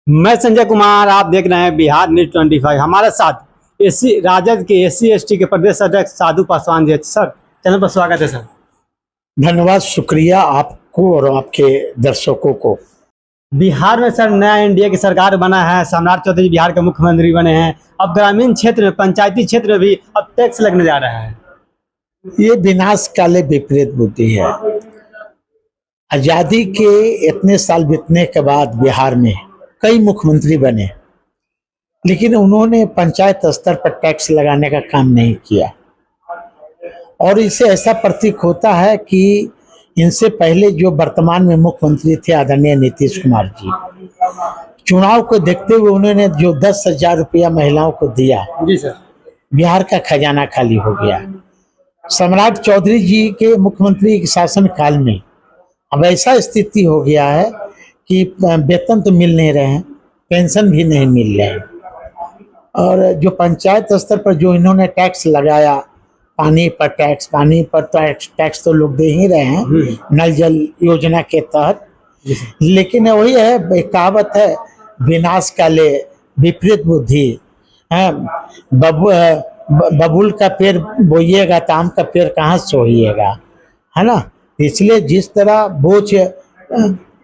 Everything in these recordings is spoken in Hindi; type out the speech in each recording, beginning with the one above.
मैं संजय कुमार, आप देख रहे हैं बिहार न्यूज 25। हमारे साथ एससी राजद के SC ST के प्रदेश अध्यक्ष साधु पासवान जी। सर, चैनल पर स्वागत है। सर धन्यवाद, शुक्रिया आपको और आपके दर्शकों को। बिहार में सर नया एनडीए की सरकार बना है, सम्राट चौधरी बिहार के मुख्यमंत्री बने हैं। अब ग्रामीण क्षेत्र में, पंचायती क्षेत्र में भी अब टैक्स लगने जा रहा है। ये विनाश काले विपरीत बुद्धि है। आजादी के इतने साल बीतने के बाद बिहार में कई मुख्यमंत्री बने, लेकिन उन्होंने पंचायत स्तर पर टैक्स लगाने का काम नहीं किया। और इससे ऐसा प्रतीक होता है कि इनसे पहले जो वर्तमान में मुख्यमंत्री थे आदरणीय नीतीश कुमार जी, चुनाव को देखते हुए उन्होंने जो 10,000 रुपया महिलाओं को दिया, जी सर, बिहार बिहार का खजाना खाली हो गया। सम्राट चौधरी जी के मुख्यमंत्री के शासन काल में अब ऐसा स्थिति हो गया है कि वेतन तो मिल नहीं रहे हैं, पेंशन भी नहीं मिल रहे हैं। और जो पंचायत स्तर पर जो इन्होंने टैक्स लगाया, पानी पर तो टैक्स तो लोग दे ही रहे हैं नल जल योजना के तहत, लेकिन वही है, एक कहावत है, विनाश काले विपरीत बुद्धि है। बबूल का पेड़ बोइएगा तो आम का पेड़ कहाँ सोइएगा, है ना। इसलिए जिस तरह बोझ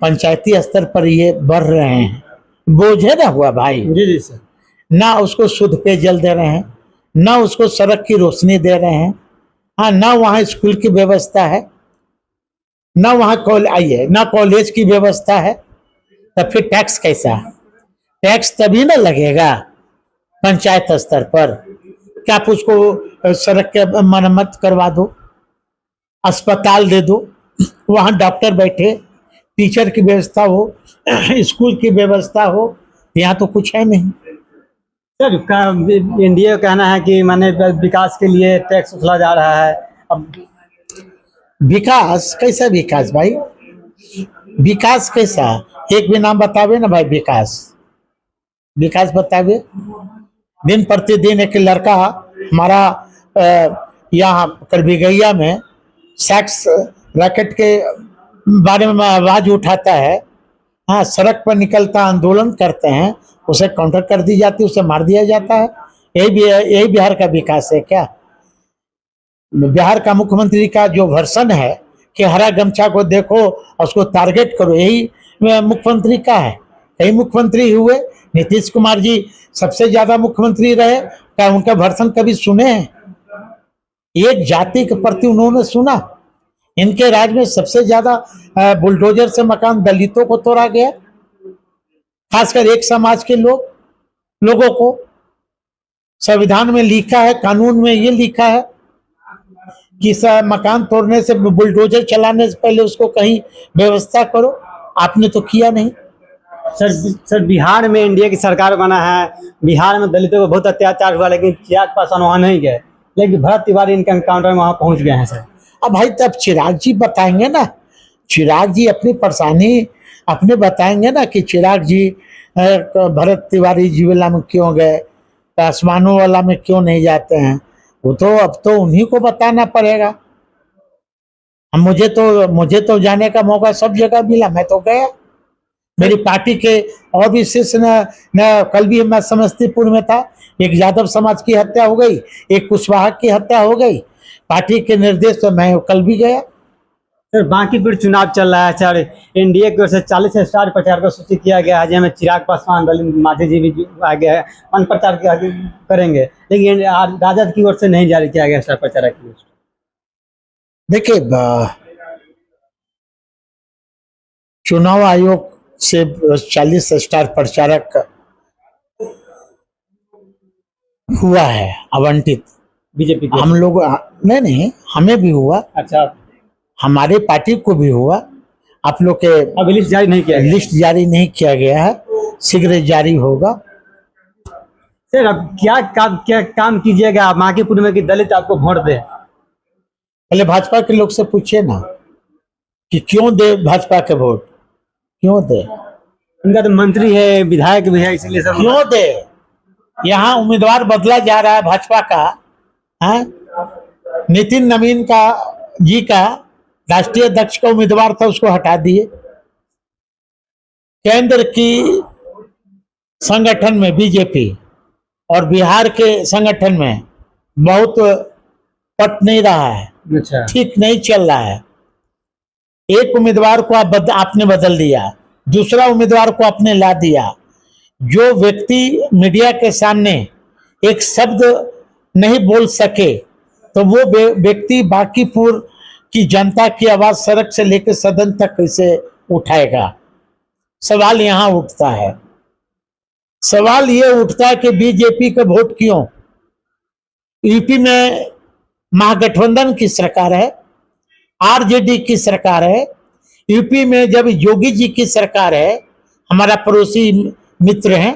पंचायती स्तर पर ये बढ़ रहे हैं, बोझ है ना हुआ भाई। जी सर। ना उसको शुद्ध पेयजल दे रहे हैं, ना उसको सड़क की रोशनी दे रहे हैं, हाँ, ना वहाँ स्कूल की व्यवस्था है, ना वहाँ ना कॉलेज की व्यवस्था है। तो फिर टैक्स कैसा? टैक्स तभी ना लगेगा पंचायत स्तर पर कि आप उसको सड़क के मरम्मत करवा दो, अस्पताल दे दो, वहाँ डॉक्टर बैठे, टीचर की व्यवस्था हो, स्कूल की व्यवस्था हो। यहाँ तो कुछ है नहीं सर। एनडीए का कहना है कि माने विकास के लिए टैक्स उछला जा रहा है। अब विकास कैसा? विकास भाई, विकास कैसा? एक भी नाम बतावे ना भाई। विकास बतावे। दिन प्रतिदिन एक लड़का हमारा यहाँ करबिगैया में सेक्स रैकेट के बारे में आवाज उठाता है, हाँ, सड़क पर निकलता, आंदोलन करते हैं, उसे काउंटर कर दी जाती है, उसे मार दिया जाता है। यही बिहार का विकास है क्या? बिहार का मुख्यमंत्री का जो वर्षन है कि हरा गमछा को देखो और उसको टारगेट करो, यही मुख्यमंत्री का है। कई मुख्यमंत्री हुए, नीतीश कुमार जी सबसे ज्यादा मुख्यमंत्री रहे, क्या उनका वर्षन कभी सुने हैं? एक जाति के प्रति उन्होंने सुना? इनके राज में सबसे ज्यादा बुलडोजर से मकान दलितों को तोड़ा गया, खासकर एक समाज के लोगों को। संविधान में लिखा है, कानून में ये लिखा है कि मकान तोड़ने से, बुलडोजर चलाने से पहले उसको कहीं व्यवस्था करो। आपने तो किया नहीं। सर, बिहार में एनडीए की सरकार बना है, बिहार में दलितों को बहुत अत्याचार हुआ, लेकिन चिराग पासवान वहाँ नहीं गए, लेकिन भरत तिवारी इनका एनकाउंटर में वहाँ पहुँच गए हैं। सर, अब भाई तब चिराग जी बताएंगे ना, चिराग जी अपनी परेशानी अपने बताएंगे ना कि चिराग जी भरत तिवारी जी वाला में क्यों गए, पासवानों वाला में क्यों नहीं जाते हैं। वो तो अब तो उन्हीं को बताना पड़ेगा। मुझे तो जाने का मौका सब जगह मिला, मैं तो गया। मेरी पार्टी के और भी शीर्ष न कल भी मैं समस्तीपुर में था, एक यादव समाज की हत्या हो गई, एक कुशवाहा की हत्या हो गई। पार्टी के निर्देश पर मैं कल भी गया। सर, बांकीपुर चुनाव चल रहा है। सर, एनडीए की ओर से 40 स्टार प्रचार को सूचित किया गया है, जिसमें चिराग पासवान, दलित मांझी जी भी आगे है, मन प्रचार करेंगे, लेकिन राजद की ओर से नहीं जारी किया गया स्टार प्रचारक की लिस्ट। देखिए, चुनाव आयोग से 40 स्टार प्रचारक हुआ है आवंटित बीजेपी की। हम लोग नहीं, हमें भी हुआ। अच्छा, हमारे पार्टी को भी हुआ। आप लोग के अभी लिस्ट जारी नहीं किया गया। लिस्ट जारी नहीं किया गया है, शीघ्र जारी होगा। सर, अब क्या काम कीजिएगा आप बांकीपुर में कि दलित आपको वोट दे? पहले भाजपा के लोग से पूछिए ना कि क्यों दे भाजपा के वोट, क्यों दे। उनका तो मंत्री है, विधायक भी है, इसलिए सब क्यों दे। यहाँ उम्मीदवार बदला जा रहा है भाजपा का, है नितिन नवीन का जी का राष्ट्रीय अध्यक्ष का उम्मीदवार था, उसको हटा दिए। केंद्र की संगठन में बीजेपी और बिहार के संगठन में बहुत पट नहीं रहा है, अच्छा। ठीक नहीं चल रहा है। एक उम्मीदवार को आपने बदल दिया, दूसरा उम्मीदवार को आपने ला दिया। जो व्यक्ति मीडिया के सामने एक शब्द नहीं बोल सके तो वो व्यक्ति बांकीपुर की जनता की आवाज सड़क से लेकर सदन तक कैसे उठाएगा? सवाल यहाँ उठता है। सवाल ये उठता है कि बीजेपी का वोट क्यों? यूपी में महागठबंधन की सरकार है, आरजेडी की सरकार है। यूपी में जब योगी जी की सरकार है, हमारा पड़ोसी मित्र है,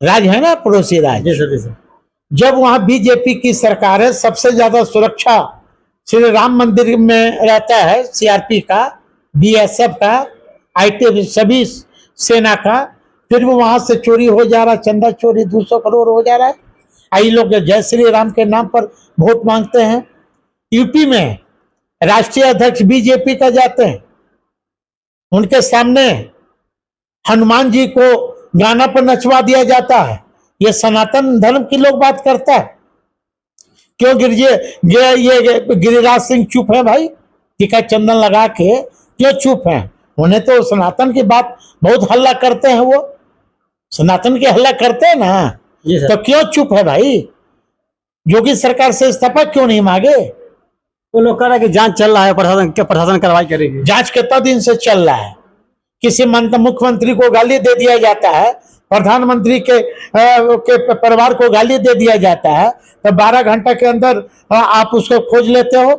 राज्य है ना, पड़ोसी राज्य। जी सर। जब वहां बीजेपी की सरकार है, सबसे ज्यादा सुरक्षा श्री राम मंदिर में रहता है, सीआरपी का, बीएसएफ का, आईटी सभी सेना का। फिर वो वहां से चोरी हो जा रहा, चंदा चोरी 200 करोड़ हो जा रहा है। आई लोग जय श्री राम के नाम पर वोट मांगते हैं। यूपी में राष्ट्रीय अध्यक्ष बीजेपी का जाते हैं, उनके सामने हनुमान जी को गाना पर नचवा दिया जाता है। ये सनातन धर्म की लोग बात करता है। क्यों ये गिरिराज सिंह चुप है भाई? टीका चंदन लगा के क्यों चुप है? उन्हें तो सनातन की बात बहुत हल्ला करते हैं, वो सनातन की हल्ला करते हैं ना, तो क्यों चुप है भाई? योगी सरकार से इस्तीफा क्यों नहीं मांगे? वो लोग कह रहे हैं कि जांच चल रहा है, प्रशासन कार्रवाई करेगी। जांच कितना दिन से चल रहा है? किसी मुख्यमंत्री को गाली दे दिया जाता है, प्रधानमंत्री के परिवार को गाली दे दिया जाता है, तो 12 घंटे के अंदर आप उसको खोज लेते हो।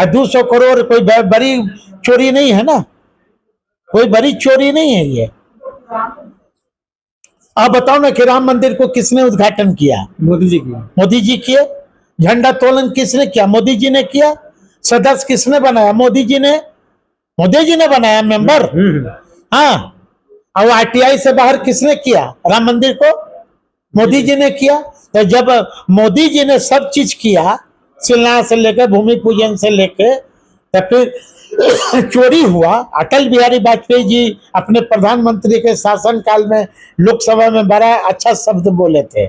200 करोड़ कोई बड़ी चोरी नहीं है ना, कोई बड़ी चोरी नहीं है ये। आप बताओ ना कि राम मंदिर को किसने उद्घाटन किया? मोदी जी की। मोदी जी किए। झंडा तोलन किसने किया? मोदी जी ने किया। सदस्य किसने बनाया? मोदी जी ने बनाया मेंबर। हाँ, और आरटीआई से बाहर किसने किया राम मंदिर को? मोदी जी ने किया। तो जब मोदी जी ने सब चीज किया, शिलान्यास से लेकर भूमि पूजन से लेकर, तो फिर चोरी हुआ। अटल बिहारी वाजपेयी जी अपने प्रधानमंत्री के शासनकाल में लोकसभा में बड़ा अच्छा शब्द बोले थे,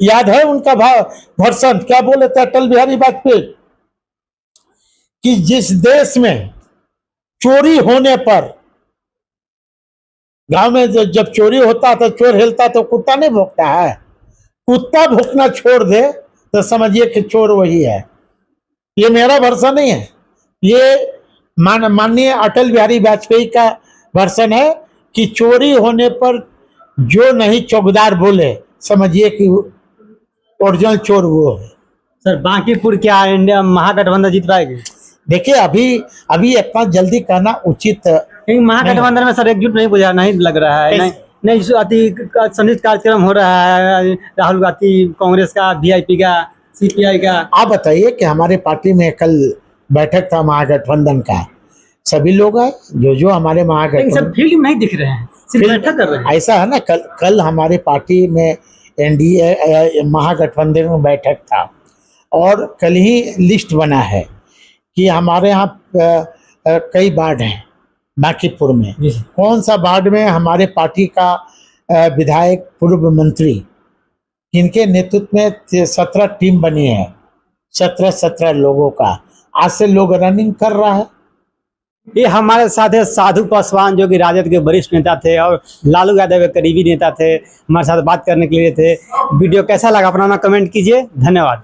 याद है उनका भाषण? क्या बोले थे अटल बिहारी वाजपेयी? कि जिस देश में चोरी होने पर, गांव में जब चोरी होता तो चोर हिलता तो कुत्ता नहीं भौंकता है। कुत्ता भौंकना छोड़ दे तो समझिए कि चोर वही है। ये मेरा वर्षन नहीं है, ये माननीय अटल बिहारी वाजपेयी का वर्षन है कि चोरी होने पर जो नहीं चौकीदार बोले, समझिए कि ओरिजिनल चोर वो है। सर बांकीपुर क्या इंडिया महागठबंधन जीत पाएगी? देखिए अभी इतना जल्दी कहना उचित क्योंकि महागठबंधन में सर एकजुट नहीं लग रहा है। नहीं संयुक्त कार्यक्रम हो रहा है, राहुल गांधी कांग्रेस का, वीआईपी का, सीपीआई का। आप बताइए कि हमारे पार्टी में कल बैठक था महागठबंधन का, सभी लोग आए जो हमारे महागठबंधन फील्ड में नहीं दिख रहे हैं, सिर्फ बैठक कर रहे हैं। ऐसा है ना, कल हमारे पार्टी में एनडीए महागठबंधन में बैठक था और कल ही लिस्ट बना है कि हमारे यहाँ कई वार्ड हैं बांकीपुर में। कौन सा वार्ड में हमारे पार्टी का विधायक पूर्व मंत्री, इनके नेतृत्व में 17 टीम बनी है, 17 लोगों का। आज से लोग रनिंग कर रहा है। ये हमारे साथ है साधु पासवान, जो कि राजद के वरिष्ठ नेता थे और लालू यादव के करीबी नेता थे, हमारे साथ बात करने के लिए थे। वीडियो कैसा लगा अपना कमेंट कीजिए। धन्यवाद।